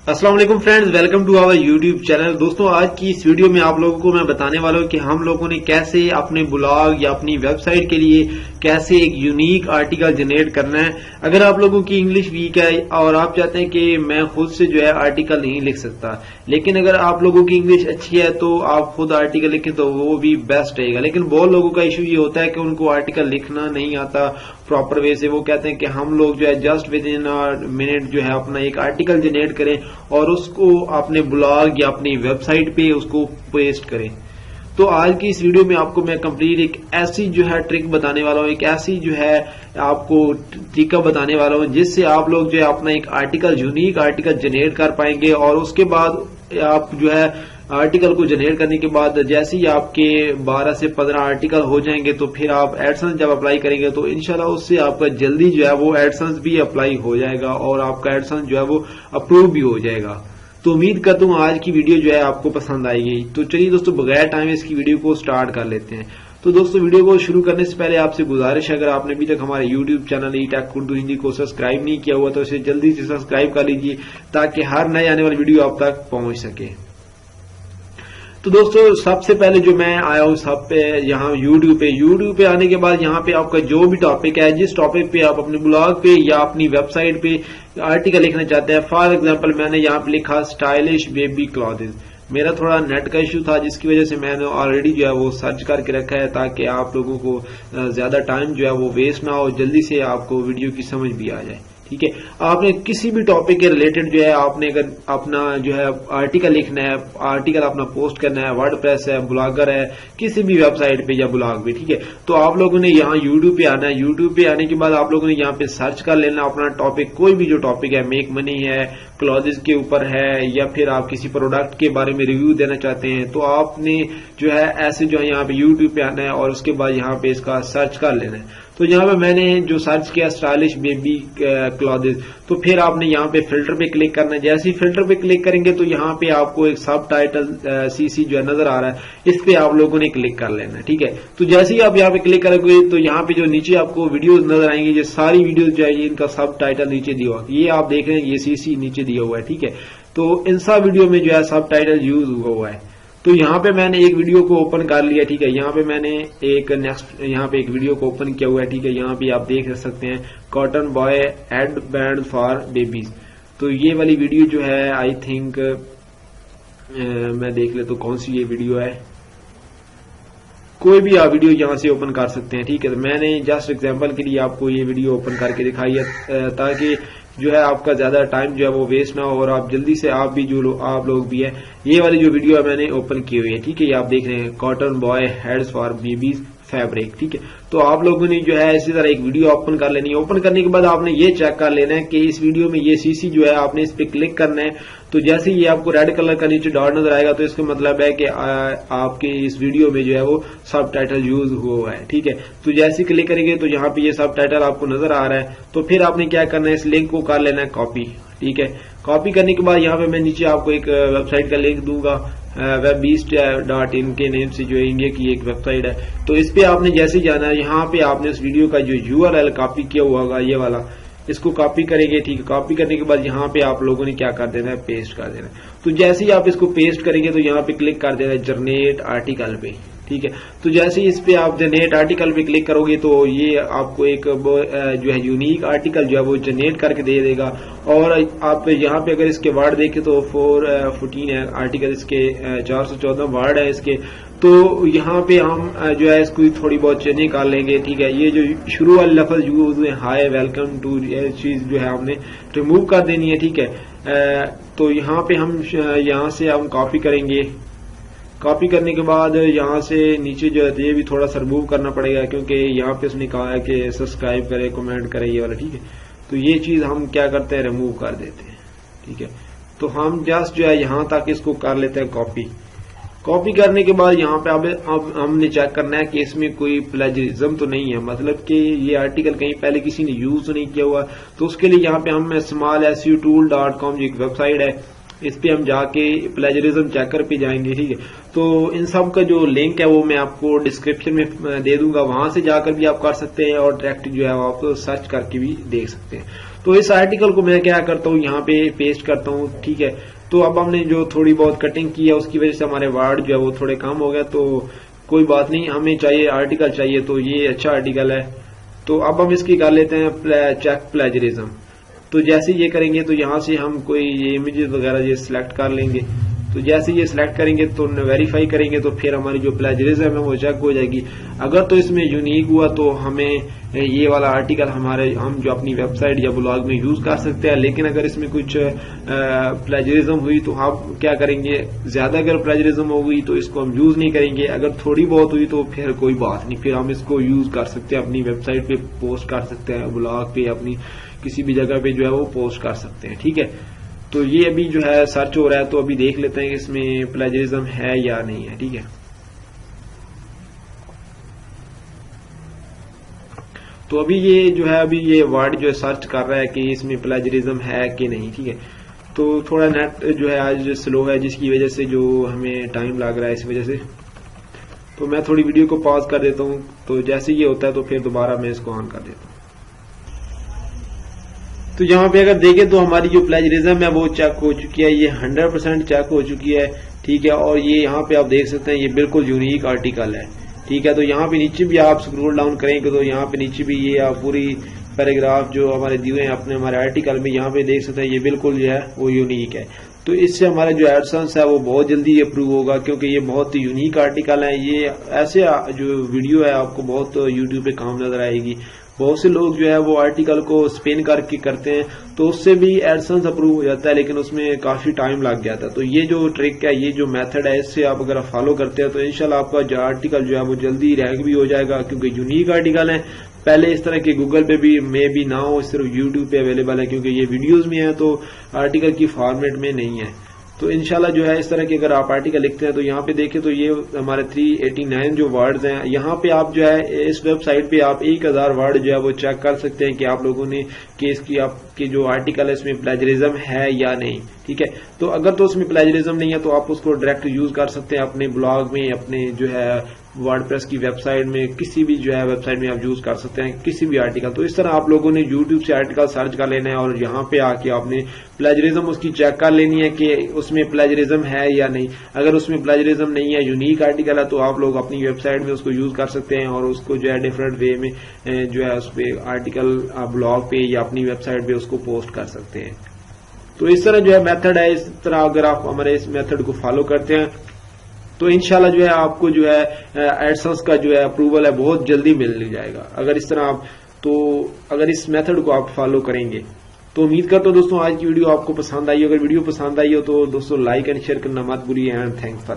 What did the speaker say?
अस्सलाम वालेकुम friends, welcome to our YouTube channel. दोस्तों, आज की इस वीडियो में आप लोगों को मैं बताने वाला हूं कि हम लोगों ने कैसे अपने ब्लॉग या अपनी वेबसाइट के लिए कैसे एक यूनिक आर्टिकल जनरेट करना है। अगर आप लोगों की इंग्लिश वीक है और आप चाहते हैं कि मैं खुद से जो है आर्टिकल नहीं लिख सकता, लेकिन अगर आप लोगों की इंग्लिश अच्छी है तो आप खुद आर्टिकल लिखें तो वो भी बेस्ट रहेगा। लेकिन बहुत लोगों का इशू ये होता है कि उनको आर्टिकल लिखना नहीं आता प्रॉपर वे से। वो कहते हैं कि हम लोग जो है जस्ट विद इन मिनट जो है अपना एक आर्टिकल जनरेट करें और उसको अपने ब्लॉग या अपनी वेबसाइट पे उसको पेस्ट करें। तो आज की इस वीडियो में आपको मैं कंप्लीट एक ऐसी जो है ट्रिक बताने वाला हूं, एक ऐसी जो है आपको तरीका बताने वाला हूं जिससे आप लोग जो है अपना एक आर्टिकल यूनिक आर्टिकल जनरेट कर पाएंगे। और उसके बाद आप जो है आर्टिकल को जनरेट करने के बाद जैसे ही आपके 12 से 15 आर्टिकल हो जाएंगे तो फिर आप एडसेंस जब अप्लाई करेंगे तो इंशाल्लाह उससे आपका जल्दी जो है वो एडसेंस भी अप्लाई हो जाएगा और आपका एडसेंस जो है वो अप्रूव भी हो जाएगा। तो उम्मीद करता हूं आज की वीडियो जो है आपको पसंद आएगी। तो चलिए दोस्तों, बगैर टाइम इसकी वीडियो को स्टार्ट कर लेते हैं। तो दोस्तों, वीडियो को शुरू करने से पहले आपसे गुजारिश है, अगर आपने अभी तक हमारे YouTube channel E-Tech Urdu Hindi को सब्सक्राइब नहीं किया हुआ तो इसे जल्दी से सब्सक्राइब कर लीजिए ताकि हर नए आने वाली वीडियो आप तक पहुंच सके। तो दोस्तों, सबसे पहले जो मैं आया हूँ सब पे यहाँ यूट्यूब पे आने के बाद यहाँ पे आपका जो भी टॉपिक है, जिस टॉपिक पे आप अपने ब्लॉग पे या अपनी वेबसाइट पे आर्टिकल लिखना चाहते हैं, फॉर एग्जांपल मैंने यहाँ पे लिखा स्टाइलिश बेबी क्लॉथेस। मेरा थोड़ा नेट का इश्यू था जिसकी वजह से मैंने ऑलरेडी जो है वो सर्च करके रखा है ताकि आप लोगों को ज्यादा टाइम जो है वो वेस्ट ना हो, जल्दी से आपको वीडियो की समझ भी आ जाए। ठीक है, आपने किसी भी टॉपिक के रिलेटेड जो है आपने अगर अपना जो है आर्टिकल लिखना है, आर्टिकल अपना पोस्ट करना है, वर्डप्रेस है, ब्लॉगर है, किसी भी वेबसाइट पे या ब्लॉग पे, ठीक है, तो आप लोगों ने यहाँ यूट्यूब पे आना है। यूट्यूब पे आने के बाद आप लोगों ने यहाँ पे सर्च कर लेना अपना टॉपिक, कोई भी जो टॉपिक है, मेक मनी है, क्लॉथेस के ऊपर है, या फिर आप किसी प्रोडक्ट के बारे में रिव्यू देना चाहते हैं, तो आपने जो है ऐसे जो है यहाँ पे यूट्यूब पे आना है और उसके बाद यहाँ पे इसका सर्च कर लेना है। तो यहाँ पे मैंने जो सर्च किया स्टाइलिश बेबी क्लॉथेस, तो फिर आपने यहाँ पे फिल्टर पे क्लिक करना है। जैसे ही फिल्टर पे क्लिक करेंगे तो यहाँ पे आपको एक सब टाइटल सीसी जो है नजर आ रहा है, इस पे आप लोगों ने क्लिक कर लेना है। ठीक है, तो जैसे ही आप यहाँ पे क्लिक करोगे तो यहाँ पे जो नीचे आपको वीडियोस नजर आएंगी, ये सारी वीडियोस जो है इनका सब टाइटल नीचे दिया हुआ, ये आप देख रहे हैं, ये सीसी नीचे दिया हुआ है। ठीक है, तो इन सब वीडियो में जो है सब टाइटल यूज हुआ है। तो यहाँ पे मैंने एक वीडियो को ओपन कर लिया। ठीक है, यहाँ पे मैंने एक नेक्स्ट यहाँ पे एक वीडियो को ओपन किया हुआ है। ठीक है, यहाँ पे आप देख सकते हैं cotton boy head band for babies. तो ये वाली वीडियो जो है आई थिंक मैं देख ले तो कौन सी ये वीडियो है, कोई भी आप वीडियो यहाँ से ओपन कर सकते हैं। ठीक है, तो मैंने जस्ट एग्जांपल के लिए आपको ये वीडियो ओपन करके दिखाई है ताकि जो है आपका ज्यादा टाइम जो है वो वेस्ट ना हो और आप जल्दी से आप भी जो आप लोग भी है, ये वाली जो वीडियो है मैंने ओपन की हुई है। ठीक है, ये आप देख रहे हैं cotton boy heads for babies fabric. ठीक है, तो आप लोगों ने जो है इसी तरह एक वीडियो ओपन कर लेनी है। ओपन करने के बाद आपने ये चेक कर लेना है कि इस वीडियो में ये सीसी जो है आपने इस पे क्लिक करना है। तो जैसे ये आपको रेड कलर का नीचे डॉट नजर आएगा तो इसका मतलब है कि आपके इस वीडियो में जो है वो सब टाइटल यूज हुआ है। ठीक है, तो जैसे क्लिक करेंगे तो यहाँ पे ये सब टाइटल आपको नजर आ रहा है। तो फिर आपने क्या करना है, इस लिंक को कर लेना है कॉपी। ठीक है, कॉपी करने के बाद यहाँ पे मैं नीचे आपको एक वेबसाइट का लिंक दूंगा, webbeast.in के नेम से जो है इंडिया की एक वेबसाइट है। तो इस पे आपने जैसे जाना है, यहाँ पे आपने इस वीडियो का जो URL कॉपी किया हुआ होगा ये वाला, इसको कॉपी करेंगे। ठीक है, कॉपी करने के बाद यहाँ पे आप लोगों ने क्या कर देना है, पेस्ट कर देना है। तो जैसे ही आप इसको पेस्ट करेंगे तो यहाँ पे क्लिक कर देना है जनरेट आर्टिकल पे। ठीक है, तो जैसे ही इस पे आप जनरेट आर्टिकल पे क्लिक करोगे तो ये आपको एक जो है यूनिक आर्टिकल जो है वो जनरेट करके दे देगा। और आप यहाँ पे अगर इसके वर्ड देखें तो 414 है आर्टिकल, इसके 414 वर्ड है इसके। तो यहाँ पे हम जो है इसको थोड़ी बहुत चेंजिंग कर लेंगे। ठीक है, ये जो शुरू वाले लफ्ज यूज हुए हाय वेलकम टू, ये चीज जो है हमने रिमूव कर देनी है। ठीक है, तो यहाँ पे हम यहाँ से हम कॉपी करेंगे। कॉपी करने के बाद यहाँ से नीचे जो है ये भी थोड़ा सा रिमूव करना पड़ेगा क्योंकि यहाँ पे उसने कहा है कि सब्सक्राइब करें, कमेंट करें, ये वाला। ठीक है, तो ये चीज हम क्या करते हैं, रिमूव कर देते हैं। ठीक है, तो हम जस्ट जो है यहाँ तक इसको कर लेते हैं कॉपी। कॉपी करने के बाद यहाँ पे अब हमने चेक करना है कि इसमें कोई प्लेजरिज्म तो नहीं है, मतलब कि ये आर्टिकल कहीं पहले किसी ने यूज तो नहीं किया हुआ। तो उसके लिए यहाँ पे हम smallsutool.com जो एक वेबसाइट है, इस पे हम जाके प्लेजरिज्म चेकर पे जाएंगे। ठीक है, तो इन सब का जो लिंक है वो मैं आपको डिस्क्रिप्शन में दे दूंगा, वहां से जाकर भी आप कर सकते हैं और डायरेक्ट जो है आप सर्च करके भी देख सकते हैं। तो इस आर्टिकल को मैं क्या करता हूँ, यहाँ पे पेस्ट करता हूँ, ठीक है। तो अब हमने जो थोड़ी बहुत कटिंग की है उसकी वजह से हमारे वर्ड जो है वो थोड़े कम हो गए, तो कोई बात नहीं, हमें चाहिए आर्टिकल चाहिए, तो ये अच्छा आर्टिकल है। तो अब हम इसकी कर लेते हैं चेक प्लेजरिज्म। तो जैसे ये करेंगे तो यहाँ से हम कोई ये इमेजेस वगैरह ये सिलेक्ट कर लेंगे। तो जैसे ये सिलेक्ट करेंगे तो वेरीफाई करेंगे तो फिर हमारी जो प्लेजरिज्म है वो चेक हो जाएगी। अगर तो इसमें यूनिक हुआ तो हमें ये वाला आर्टिकल हम जो अपनी वेबसाइट या ब्लॉग में यूज कर सकते हैं। लेकिन अगर इसमें कुछ प्लेजरिज्म हुई तो आप क्या करेंगे, ज्यादा अगर प्लेजरिज्म हो गई तो इसको हम यूज नहीं करेंगे। अगर थोड़ी बहुत हुई तो फिर कोई बात नहीं, फिर हम इसको यूज कर सकते हैं, अपनी वेबसाइट पे पोस्ट कर सकते हैं, ब्लॉग पे अपनी किसी भी जगह पे जो है वो पोस्ट कर सकते हैं, ठीक है। तो ये अभी जो है सर्च हो रहा है, तो अभी देख लेते हैं कि इसमें प्लेजरिज्म है या नहीं है, ठीक है। तो अभी ये जो है अभी ये वर्ड जो है सर्च कर रहा है कि इसमें प्लेजरिज्म है कि नहीं, ठीक है। तो थोड़ा नेट जो है आज स्लो है, जिसकी वजह से जो हमें टाइम लग रहा है इस वजह से। तो मैं थोड़ी वीडियो को पॉज कर देता हूं, तो जैसे ये होता है तो फिर दोबारा मैं इसको ऑन कर देता हूं। तो यहाँ पे अगर देखें तो हमारी जो प्लेजरिज्म है वो चेक हो चुकी है, ये 100% चेक हो चुकी है, ठीक है। और ये यहाँ पे आप देख सकते हैं ये बिल्कुल यूनिक आर्टिकल है, ठीक है। तो यहाँ पे नीचे भी आप स्क्रॉल डाउन करेंगे तो यहाँ पे नीचे भी ये आप पूरी पैराग्राफ जो हमारे दिए हैं अपने हमारे आर्टिकल में, यहाँ पे देख सकते हैं ये बिल्कुल जो है वो यूनिक है। तो इससे हमारा जो एडसेंस है वो बहुत जल्दी अप्रूव होगा, क्योंकि ये बहुत यूनिक आर्टिकल है। ये ऐसे जो वीडियो है आपको बहुत यूट्यूब पे काम नजर आएगी। बहुत से लोग जो है वो आर्टिकल को स्पिन करके करते हैं, तो उससे भी एडसेंस अप्रूव हो जाता है, लेकिन उसमें काफी टाइम लग जाता है। तो ये जो ट्रिक है, ये जो मेथड है, इससे आप अगर फॉलो करते हैं तो इंशाल्लाह आपका जो आर्टिकल जो है वो जल्दी रैंक भी हो जाएगा, क्योंकि यूनिक आर्टिकल है। पहले इस तरह के गूगल पे भी मे भी ना हो, सिर्फ यूट्यूब पे अवेलेबल है, क्योंकि ये वीडियोज में है तो आर्टिकल की फॉर्मेट में नहीं है। तो इंशाल्लाह जो है इस तरह के अगर आप आर्टिकल लिखते हैं तो यहाँ पे देखें तो ये हमारे 389 जो वर्ड्स हैं, यहाँ पे आप जो है इस वेबसाइट पे आप 1000 वर्ड जो है वो चेक कर सकते हैं कि आप लोगों ने कि इसकी आपके जो आर्टिकल है इसमें प्लेजरिज्म है या नहीं, ठीक है। तो अगर तो उसमें प्लेजरिज्म नहीं है तो आप उसको डायरेक्ट यूज कर सकते हैं अपने ब्लॉग में, अपने जो है वर्डप्रेस की वेबसाइट में, किसी भी जो है वेबसाइट में आप यूज कर सकते हैं किसी भी आर्टिकल। तो इस तरह आप लोगों ने यूट्यूब से आर्टिकल सर्च कर लेना है और यहाँ पे आके आपने प्लेजरिज्म उसकी चेक कर लेनी है कि उसमें प्लेजरिज्म है या नहीं। अगर उसमें प्लेजरिज्म नहीं है, यूनिक आर्टिकल है, तो आप लोग अपनी वेबसाइट में उसको यूज कर सकते हैं और उसको जो है डिफरेंट वे में जो है उस पे आर्टिकल ब्लॉग पे या अपनी वेबसाइट पे उसको पोस्ट कर सकते हैं। तो इस तरह जो है मेथड है, इस तरह अगर आप हमारे इस मेथड को फॉलो करते हैं तो इंशाल्लाह जो है आपको जो है एडसेंस का जो है अप्रूवल है बहुत जल्दी मिल जाएगा, अगर इस तरह आप अगर इस मेथड को आप फॉलो करेंगे। तो उम्मीद करता हूं दोस्तों आज की वीडियो आपको पसंद आई। अगर वीडियो पसंद आई हो तो दोस्तों लाइक एंड शेयर करना मत भूलिए। And thanks for